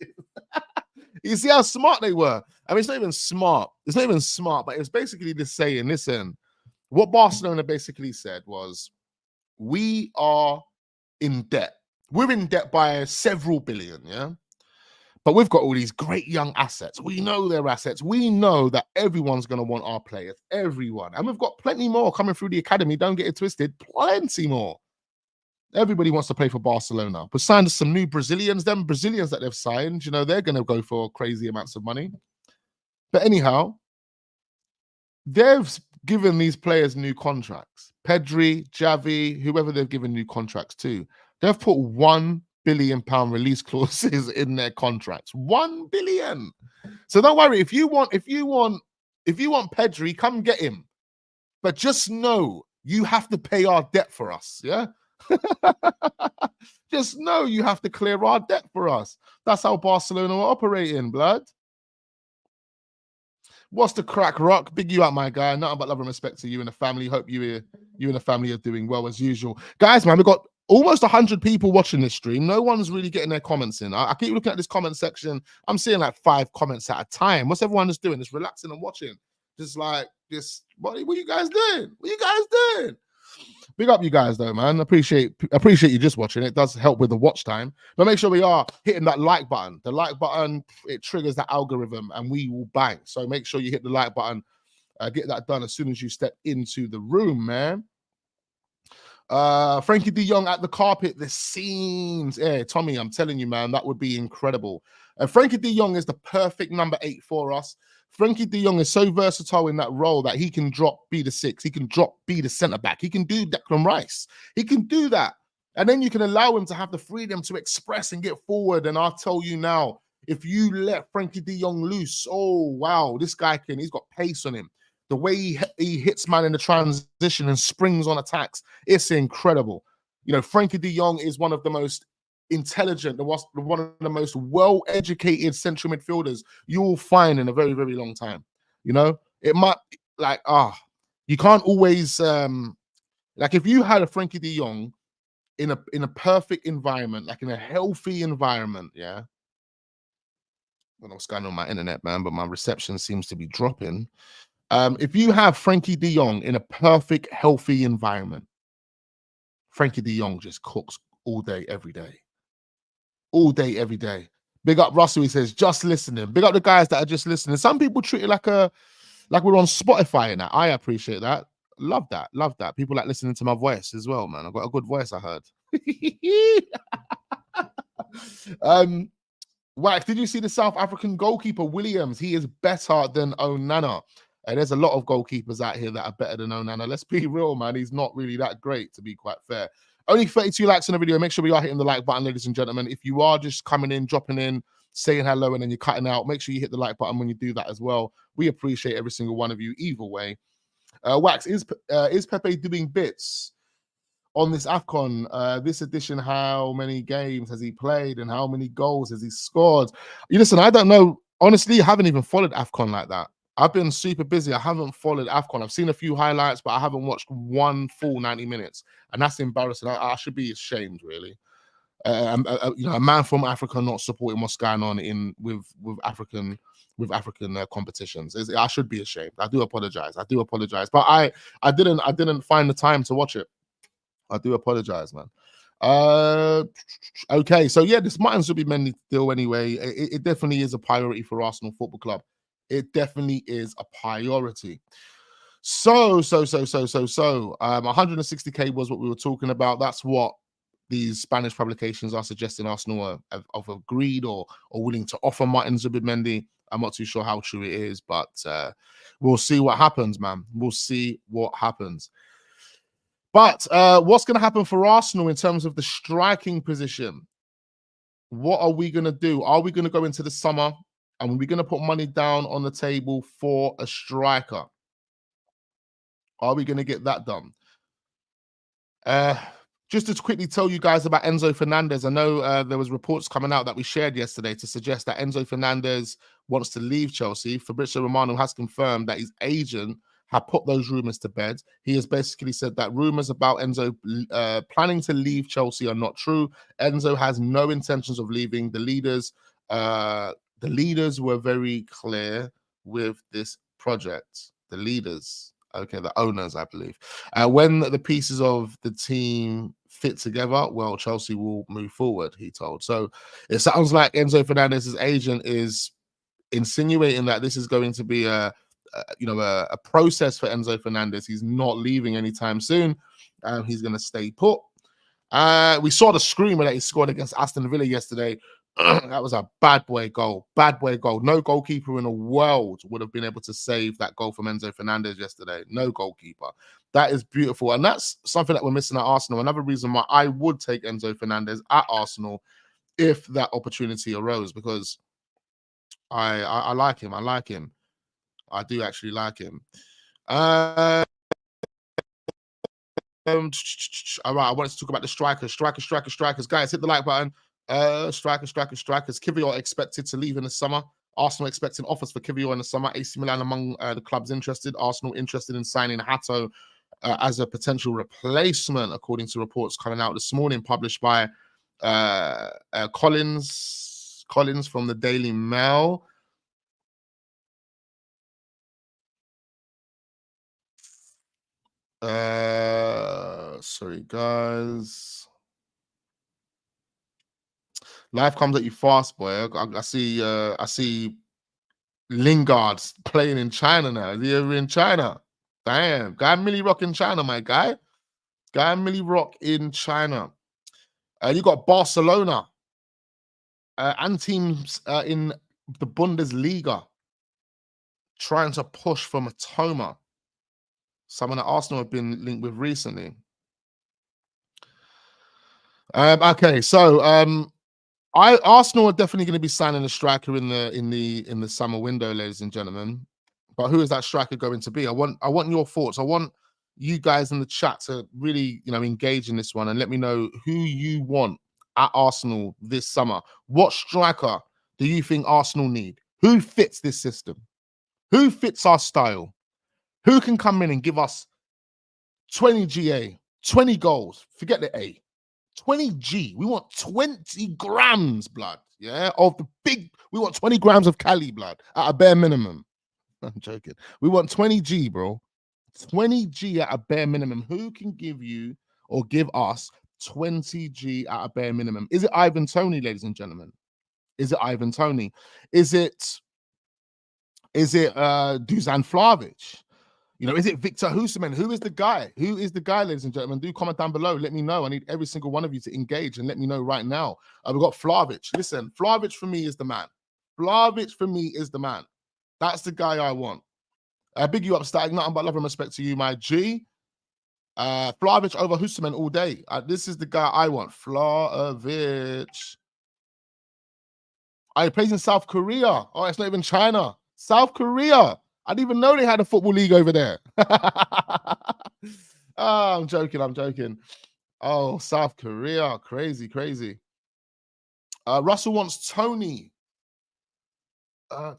You see how smart they were? I mean, it's not even smart. But it's basically just saying, listen, what Barcelona basically said was, we are in debt. We're in debt by several billion, yeah? But we've got all these great young assets. We know their assets. We know that everyone's going to want our players. Everyone. And we've got plenty more coming through the academy. Don't get it twisted. Plenty more. Everybody wants to play for Barcelona. But signed some new Brazilians. Them Brazilians that they've signed, they're going to go for crazy amounts of money. But anyhow, they've given these players new contracts. Pedri, Javi, whoever they've given new contracts to, they've put £1 billion release clauses in their contracts. 1 billion. So don't worry. If you want Pedri, come get him. But just know you have to pay our debt for us. Yeah. Just know you have to clear our debt for us. That's how Barcelona are operating, blood. What's the crack, Rock? Big you up, my guy. Nothing but love and respect to you and the family. Hope you and the family are doing well as usual. Guys, man, we've got almost 100 people watching this stream. No one's really getting their comments in. I keep looking at this comment section. I'm seeing like 5 comments at a time. What's everyone just doing? Just relaxing and watching. What are you guys doing? What are you guys doing? Big up you guys though, man. Appreciate you just watching. It does help with the watch time. But make sure we are hitting that like button. The like button, it triggers that algorithm and we will bang. So make sure you hit the like button. Get that done as soon as you step into the room, man. Frankie de Jong at the carpet, the scenes. Yeah, Tommy, I'm telling you, man, that would be incredible. Frankie de Jong is the perfect number 8 for us. Frankie de Jong is so versatile in that role that he can drop, be the 6. He can drop, be the centre-back. He can do Declan Rice. He can do that. And then you can allow him to have the freedom to express and get forward. And I'll tell you now, if you let Frankie de Jong loose, oh, wow, this guy he's got pace on him. The way he hits man in the transition and springs on attacks, it's incredible. Frankie de Jong is one of the most intelligent, one of the most well-educated central midfielders you will find in a very, very long time. It might you can't always if you had a Frankie de Jong in a perfect environment, like in a healthy environment, yeah. I don't know what's going on with my internet, man, but my reception seems to be dropping. If you have Frankie de Jong in a perfect, healthy environment, Frankie de Jong just cooks all day, every day. All day, every day. Big up Russell, he says, just listening. Big up the guys that are just listening. Some people treat it like we're on Spotify and that. I appreciate that. Love that. Love that. People like listening to my voice as well, man. I've got a good voice, I heard. Wax, did you see the South African goalkeeper Williams? He is better than Onana. And there's a lot of goalkeepers out here that are better than Onana. Let's be real, man. He's not really that great, to be quite fair. Only 32 likes on the video. Make sure we are hitting the like button, ladies and gentlemen. If you are just coming in, dropping in, saying hello, and then you're cutting out, make sure you hit the like button when you do that as well. We appreciate every single one of you either way. Wax, is Pepe doing bits on this AFCON? This edition, how many games has he played and how many goals has he scored? You listen, I don't know. Honestly, I haven't even followed AFCON like that. I've been super busy. I haven't followed AFCON. I've seen a few highlights, but I haven't watched one full 90 minutes. And that's embarrassing. I should be ashamed, really. You know, a man from Africa not supporting what's going on with African competitions. I should be ashamed. I do apologize. But I didn't find the time to watch it. I do apologize, man. Okay, so yeah, this Martin Zubimendi deal anyway. It definitely is a priority for Arsenal Football Club. It definitely is a priority. So 160k was what we were talking about. That's what these Spanish publications are suggesting Arsenal have agreed or willing to offer Martin Zubimendi. I'm not too sure how true it is, but we'll see what happens, man. We'll see what happens. But what's going to happen for Arsenal in terms of the striking position? What are we going to do? Are we going to go into the summer and we're going to put money down on the table for a striker? Are we going to get that done? Just to quickly tell you guys about Enzo Fernandez. I know there was reports coming out that we shared yesterday to suggest that Enzo Fernandez wants to leave Chelsea. Fabrizio Romano has confirmed that his agent had put those rumors to bed. He has basically said that rumors about Enzo planning to leave Chelsea are not true. Enzo has no intentions of leaving. The leaders were very clear with this project. The leaders, okay, the owners, I believe. When the pieces of the team fit together, well, Chelsea will move forward, he told. So it sounds like Enzo Fernandez's agent is insinuating that this is going to be a process for Enzo Fernandez. He's not leaving anytime soon. He's going to stay put. We saw the screamer that he scored against Aston Villa yesterday. That was a bad boy goal. No goalkeeper in the world would have been able to save that goal from Enzo Fernandez yesterday. No goalkeeper. That is beautiful. And that's something that we're missing at Arsenal. Another reason why I would take Enzo Fernandez at Arsenal if that opportunity arose, because I like him. I do actually like him. All right, I wanted to talk about the strikers. Guys, hit the like button. Strikers. Kivior expected to leave in the summer. Arsenal expecting offers for Kivior in the summer. AC Milan among the clubs interested. Arsenal interested in signing Hato as a potential replacement, according to reports coming out this morning, published by Collins from the Daily Mail. Sorry, guys. Life comes at you fast, boy. I see Lingard playing in China now. You're in China. Damn. Guy Millie Rock in China, my guy. Guy Millie Rock in China. You got Barcelona and teams in the Bundesliga trying to push for Matoma. Someone that Arsenal have been linked with recently. Okay, so Arsenal are definitely going to be signing a striker in the summer window, ladies and gentlemen. But who is that striker going to be? I want your thoughts. I want you guys in the chat to really, engage in this one and let me know who you want at Arsenal this summer. What striker do you think Arsenal need? Who fits this system? Who fits our style? Who can come in and give us 20 GA, 20 goals? Forget the A. 20 G. We want 20 grams, blood. Yeah, of the big. We want 20 grams of Cali blood at a bare minimum. I'm joking. We want 20 G, bro. 20 G at a bare minimum. Who can give you or give us 20 G at a bare minimum? Is it Ivan Toney, ladies and gentlemen? Is it Ivan Toney? Is it Dusan Vlahovic? You know, is it Victor Osimhen? Who is the guy? Who is the guy, ladies and gentlemen? Do comment down below. Let me know. I need every single one of you to engage and let me know right now. We've got Vlahovic. Listen, Vlahovic for me is the man. Vlahovic for me is the man. That's the guy I want. Big you up, Static. Nothing but love and respect to you, my G. Vlahovic over Osimhen all day. This is the guy I want. Vlahovic. He plays in South Korea. Oh, it's not even China. South Korea. I didn't even know they had a football league over there. I'm joking. I'm joking. Oh, South Korea. Crazy, crazy. Russell wants Tony.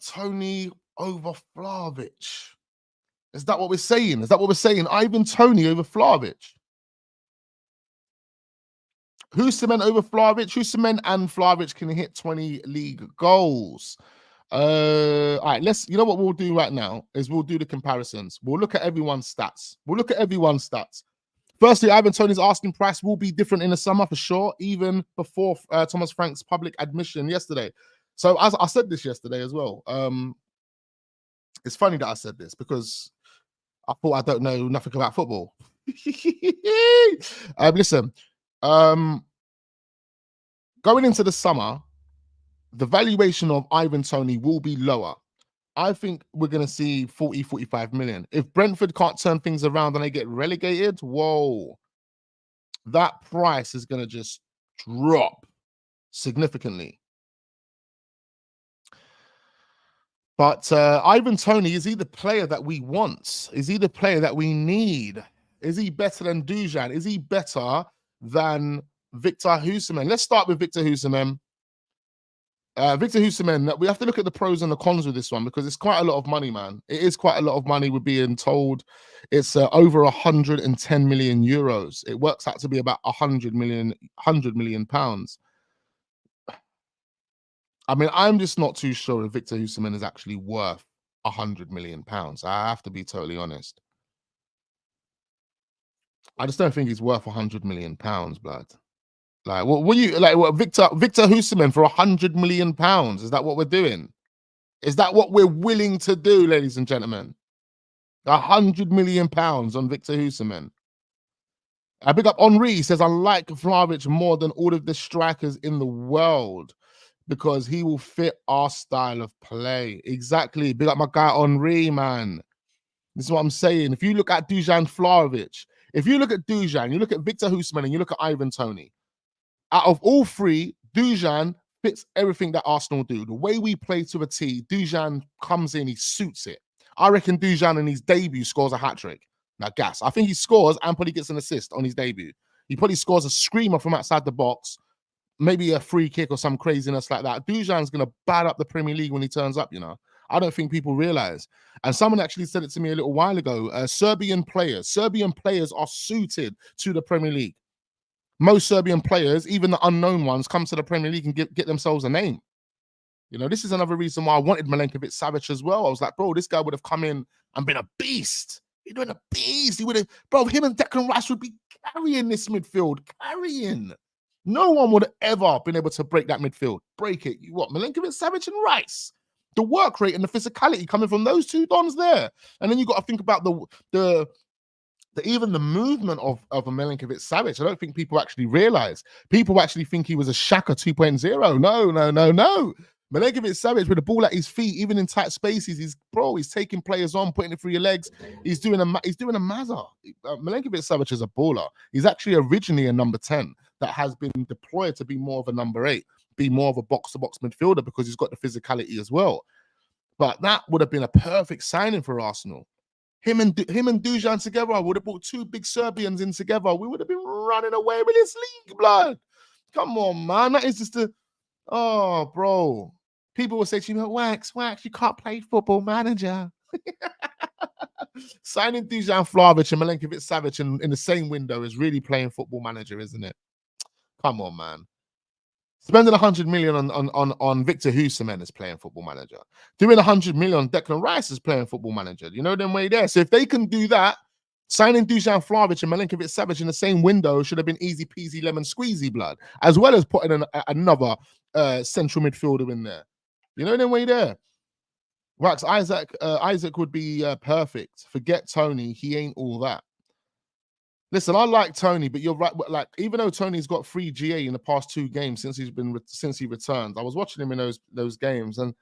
Tony over Vlahovic. Is that what we're saying? Is that what we're saying? Ivan Tony over Vlahovic. Osimhen over Vlahovic. Osimhen and Vlahovic can hit 20 league goals. All right, you know what we'll do right now is we'll do the comparisons. We'll look at everyone's stats. Firstly, Ivan Toney's asking price will be different in the summer for sure, even before Thomas Frank's public admission yesterday. So as I said this yesterday as well. It's funny that I said this because I thought I don't know nothing about football. Listen, going into the summer, the valuation of Ivan Toney will be lower. I think we're going to see 40, 45 million. If Brentford can't turn things around and they get relegated, whoa, that price is going to just drop significantly. But Ivan Toney, is he the player that we want? Is he the player that we need? Is he better than Dujan? Is he better than Victor Osimhen? Let's start with Victor Osimhen. Victor Osimhen, we have to look at the pros and the cons with this one because it's quite a lot of money, man. It is quite a lot of money. We're being told it's over 110 million euros. It works out to be about 100 million pounds. I mean, I'm just not too sure if Victor Osimhen is actually worth 100 million pounds. I have to be totally honest. I just don't think he's worth 100 million pounds, blood. Like, what you like? What Victor Osimhen for 100 million pounds? Is that what we're doing? Is that what we're willing to do, ladies and gentlemen? 100 million pounds on Victor Osimhen. I pick up Henri. He says I like Vlahovic more than all of the strikers in the world because he will fit our style of play. Exactly. Big up my guy Henri, man. This is what I'm saying. If you look at Dujan Vlahovic, if you look at Dujan, you look at Victor Osimhen, and you look at Ivan Toney. Out of all three, Dujan fits everything that Arsenal do. The way we play to a T, Dujan comes in, he suits it. I reckon Dujan in his debut scores a hat-trick. Now, gas. I think he scores and probably gets an assist on his debut. He probably scores a screamer from outside the box, maybe a free kick or some craziness like that. Dujan's going to bat up the Premier League when he turns up, you know. I don't think people realize. And someone actually said it to me a little while ago. Serbian players are suited to the Premier League. Most Serbian players, even the unknown ones, come to the Premier League and get themselves a name. You know, this is another reason why I wanted Milenkovic-Savic as well. I was like, bro, this guy would have come in and been a beast. He'd been a beast. He would have, bro, him and Declan Rice would be carrying this midfield. Carrying. No one would have ever been able to break that midfield. Break it. You what? Milenkovic-Savic and Rice. The work rate and the physicality coming from those two dons there. And then you got to think about even the movement of a Milenkovic-Savic. I don't think people actually realize. People actually think he was a Xhaka 2.0. No. Milenkovic-Savic with the ball at his feet, even in tight spaces, he's taking players on, putting it through your legs. He's doing a mazza. Milenkovic-Savic is a baller. He's actually originally a number 10 that has been deployed to be more of a number 8, be more of a box-to-box midfielder because he's got the physicality as well. But that would have been a perfect signing for Arsenal. Him and Dujan together, I would have brought two big Serbians in together. We would have been running away with this league, blood. Come on, man. That is just bro. People will say to you, Wax, you can't play Football Manager. Signing Dujan Vlahovic and Milenkovic-Savic in the same window is really playing Football Manager, isn't it? Come on, man. Spending 100 million on Victor Osimhen is playing Football Manager. Doing 100 million on Declan Rice is playing Football Manager. You know them way there. So if they can do that, signing Dujan Vlahovic and Milenkovic-Savic in the same window should have been easy peasy lemon squeezy, blood, as well as putting another central midfielder in there. You know them way there. Wax, Isaac would be perfect. Forget Tony. He ain't all that. Listen, I like Tony, but you're right. Like, even though Tony's got 3 GA in the past 2 games since he returned, I was watching him in those games, and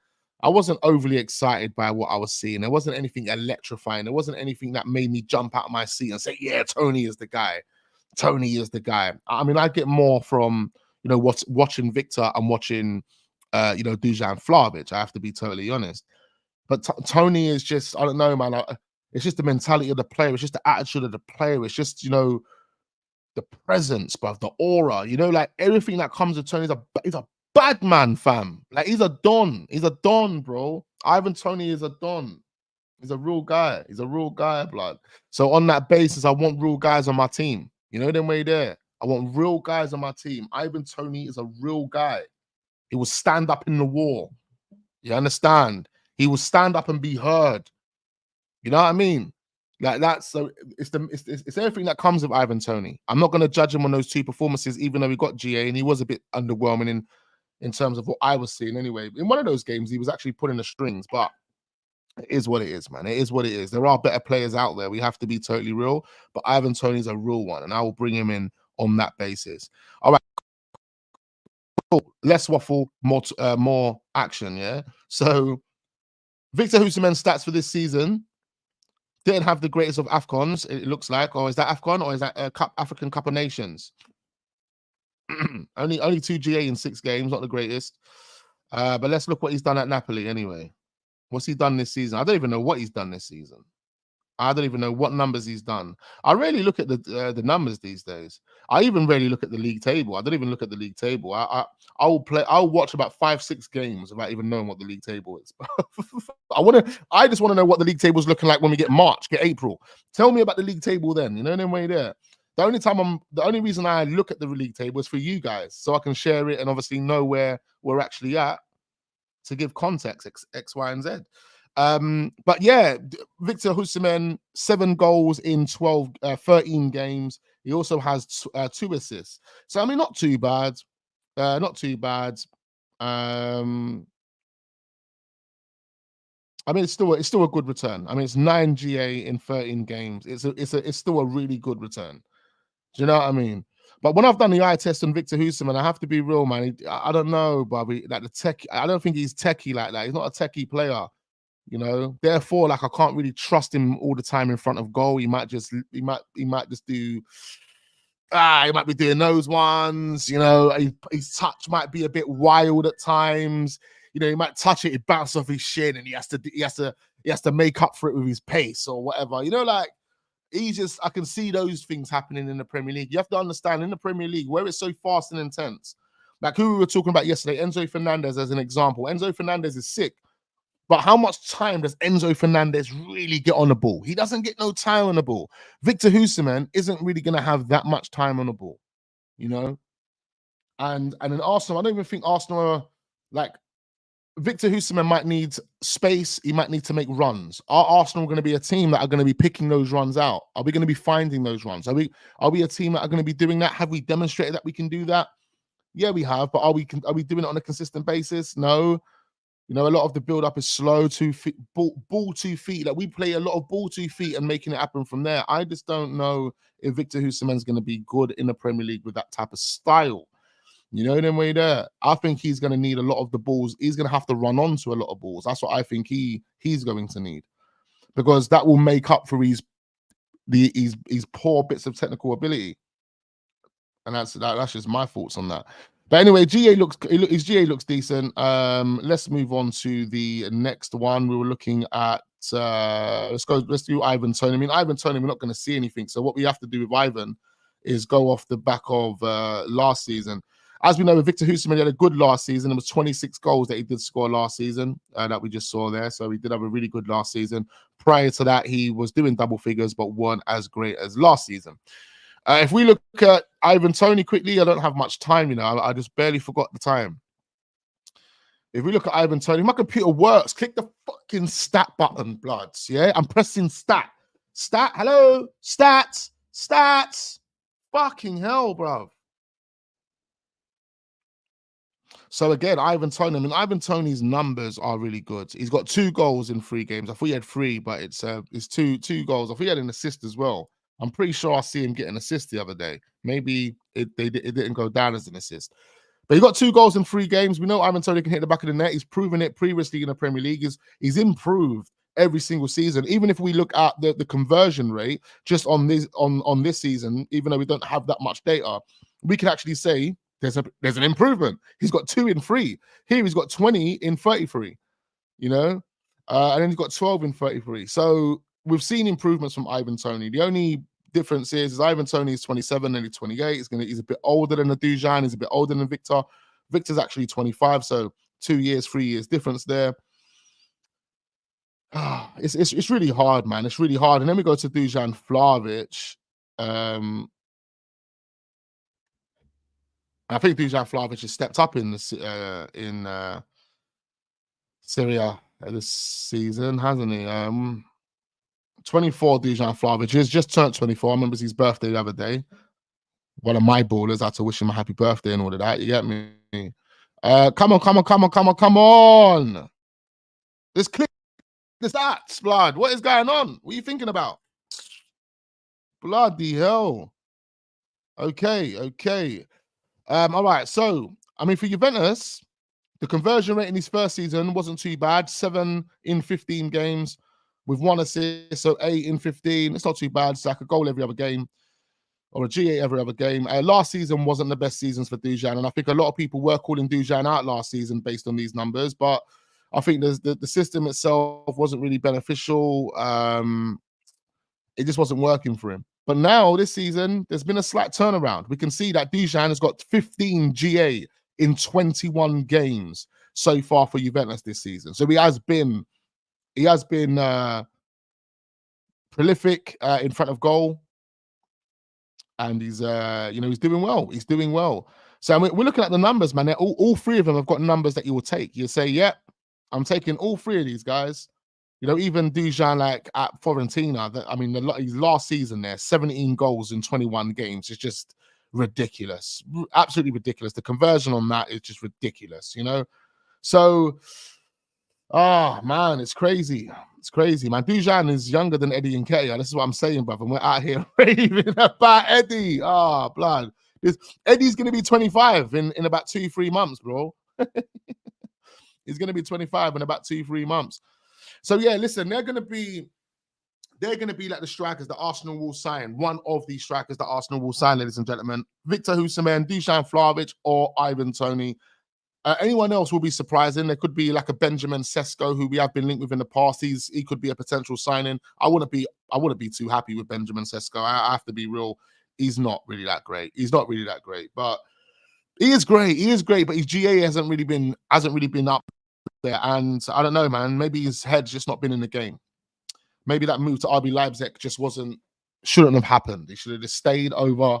I wasn't overly excited by what I was seeing. There wasn't anything electrifying. There wasn't anything that made me jump out of my seat and say, "Yeah, Tony is the guy. Tony is the guy." I mean, I get more from watching Victor and watching Dusan Vlahovic. I have to be totally honest. But Tony is just, I don't know, man. It's just the mentality of the player. It's just the attitude of the player. It's just, the presence, bruv, the aura. Like everything that comes with Tony. He's a bad man, fam. Like he's a don. He's a don, bro. Ivan Tony is a don. He's a real guy. He's a real guy, blood. So on that basis, I want real guys on my team. Them way there. I want real guys on my team. Ivan Tony is a real guy. He will stand up in the war. You understand? He will stand up and be heard. You know what I mean? Like that's so it's everything that comes with Ivan Tony. I'm not going to judge him on those 2 performances, even though he got GA and he was a bit underwhelming in terms of what I was seeing. Anyway, in one of those games, he was actually pulling the strings, but it is what it is, man. It is what it is. There are better players out there. We have to be totally real, but Ivan Tony's a real one, and I will bring him in on that basis. All right. Cool. Less waffle, more action, yeah? So Victor Osimhen's stats for this season didn't have the greatest of AFCONs, it looks like. Or is that AFCON, or is that African Cup of Nations? only 2 GA in 6 games, not the greatest. But let's look what he's done at Napoli anyway. What's he done this season? I don't even know what he's done this season. I don't even know what numbers he's done. I rarely look at the numbers these days. I even rarely look at the league table. I don't even look at the league table. I'll watch about 5-6 games without even knowing what the league table is. I just want to know what the league table is looking like when we get April. Tell me about the league table then. Them way there. The only reason I look at the league table is for you guys, so I can share it and obviously know where we're actually at to give context X, Y, and Z. But yeah, Victor Osimhen, 7 goals in 13 games. He also has 2 assists. So I mean, not too bad. Not too bad. I mean, it's still a good return. I mean, it's 9 GA in 13 games. It's still a really good return. Do you know what I mean? But when I've done the eye test on Victor Osimhen, I have to be real, man. I don't know, Bobby. Like I don't think he's techie like that. He's not a techie player. Therefore, like I can't really trust him all the time in front of goal. He might just do he might be doing those ones. His touch might be a bit wild at times. He might touch it, it bounces off his shin, and he has to make up for it with his pace or whatever. Like I can see those things happening in the Premier League. You have to understand, in the Premier League, where it's so fast and intense, like who we were talking about yesterday, Enzo Fernandez as an example. Enzo Fernandez is sick. But how much time does Enzo Fernandez really get on the ball? He doesn't get no time on the ball. Victor Osimhen isn't really going to have that much time on the ball, And in Arsenal, I don't even think Arsenal are like Victor Osimhen might need space. He might need to make runs. Are Arsenal going to be a team that are going to be picking those runs out? Are we going to be finding those runs? Are we a team that are going to be doing that? Have we demonstrated that we can do that? Yeah, we have. But are we doing it on a consistent basis? No. A lot of the build-up is slow, 2 feet, ball 2 feet. Like we play a lot of ball 2 feet and making it happen from there. I just don't know if Victor Osimhen's going to be good in the Premier League with that type of style. Them way there. I think he's going to need a lot of the balls. He's going to have to run onto a lot of balls. That's what I think he's going to need, because that will make up for his poor bits of technical ability. And that's just my thoughts on that. But anyway, his GA looks decent. Let's move on to the next one. We were looking at let's do Ivan Toney. I mean, Ivan Toney, we're not going to see anything. So what we have to do with Ivan is go off the back of last season. As we know, with Victor Osimhen, he had a good last season. It was 26 goals that he did score last season that we just saw there. So he did have a really good last season. Prior to that, he was doing double figures, but weren't as great as last season. If we look at Ivan Toney quickly, I don't have much time, I just barely forgot the time. If we look at Ivan Toney, my computer works. Click the fucking stat button, bloods. Yeah, I'm pressing stat. Hello, stats. Fucking hell, bro. So again, Ivan Toney. I mean, Ivan Toney's numbers are really good. He's got 2 goals in 3 games. I thought he had 3, but it's two goals. I thought he had an assist as well. I'm pretty sure I see him get an assist the other day. Maybe it didn't go down as an assist. But he got 2 goals in 3 games. We know Ivan Toney can hit the back of the net. He's proven it previously in the Premier League. He's improved every single season. Even if we look at the conversion rate just on this season, even though we don't have that much data, we can actually say there's an improvement. He's got 2 in 3. Here he's got 20 in 33, and then he's got 12 in 33. So we've seen improvements from Ivan Toney. The only difference is Ivan Toney is 27 and he's 28. He's a bit older than Dujan. He's a bit older than Victor. Victor's actually 25, so 2 years, 3 years difference there. It's really hard, man. It's really hard. And then we go to Dujan Vlahovic. I think Dujan Vlahovic has stepped up in Serie A this season, hasn't he? 24 Dujan Vlahovic has just turned 24. I remember his birthday the other day. One of my ballers had to wish him a happy birthday and all of that. You get me? Come on. Let's click the stats, blood. What is going on? What are you thinking about? Bloody hell. Okay. All right. So, I mean, for Juventus, the conversion rate in his first season wasn't too bad. 7 in 15 games with 1 assist, so 8 in 15. It's not too bad. It's like a goal every other game or a GA every other game. Last season wasn't the best seasons for Dujan, and I think a lot of people were calling Dujan out last season based on these numbers, but I think the system itself wasn't really beneficial. It just wasn't working for him. But now this season, there's been a slight turnaround. We can see that Dujan has got 15 GA in 21 games so far for Juventus this season. So he has been prolific in front of goal, and he's doing well. He's doing well. So we're looking at the numbers, man. All 3 of them have got numbers that you will take. You say, "Yep, I'm taking all 3 of these guys." Even Dujan, like at Fiorentina, his last season there, 17 goals in 21 games. It's just ridiculous. Absolutely ridiculous. The conversion on that is just ridiculous, So, man, it's crazy. It's crazy, man. Dujan is younger than Eddie and Nketiah. This is what I'm saying, brother. And we're out here raving about Eddie. Blood. Eddie's going to be 25 in about 2-3 months, bro. He's going to be 25 in about 2-3 months. So yeah, listen, they're going to be like the strikers that Arsenal will sign. One of these strikers that Arsenal will sign, ladies and gentlemen. Victor Osimhen, Dusan Vlahovic, or Ivan Toney. Anyone else will be surprising. There could be like a Benjamin Sesko, who we have been linked with in the past. He could be a potential signing. I wouldn't be too happy with Benjamin Sesko. I have to be real. He's not really that great. But he is great. But his GA hasn't really been up there, and I don't know, man. Maybe his head's just not been in the game. Maybe that move to RB Leipzig just shouldn't have happened. He should have just stayed over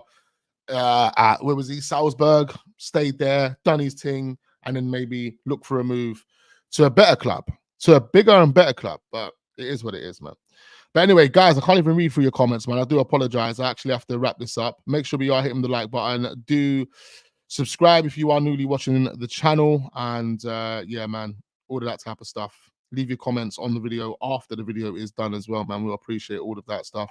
at where was he? Salzburg, stayed there, done his thing, and then maybe look for a move to a better club, to a bigger and better club. But it is what it is, man. But anyway, guys, I can't even read through your comments, man. I do apologize. I actually have to wrap this up. Make sure you are hitting the like button. Do subscribe if you are newly watching the channel, and yeah, man, all of that type of stuff. Leave your comments on the video after the video is done as well, man. We'll appreciate all of that stuff.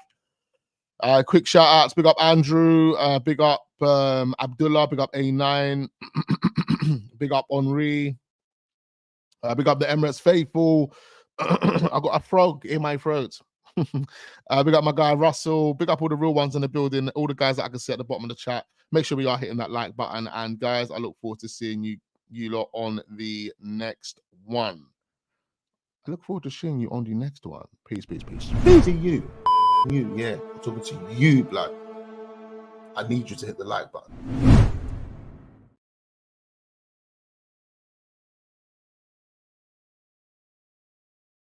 Quick shout outs. Big up Andrew. Big up Abdullah. Big up A9. Big up Henri. Big up the Emirates faithful. I got a frog in my throat. Big up my guy Russell. Big up all the real ones in the building. All the guys that I can see at the bottom of the chat. Make sure we are hitting that like button. And guys, I look forward to seeing you lot on the next one. I look forward to seeing you on the next one. Peace. Peace to you. Yeah. I'm talking to you, blood. I need you to hit the like button.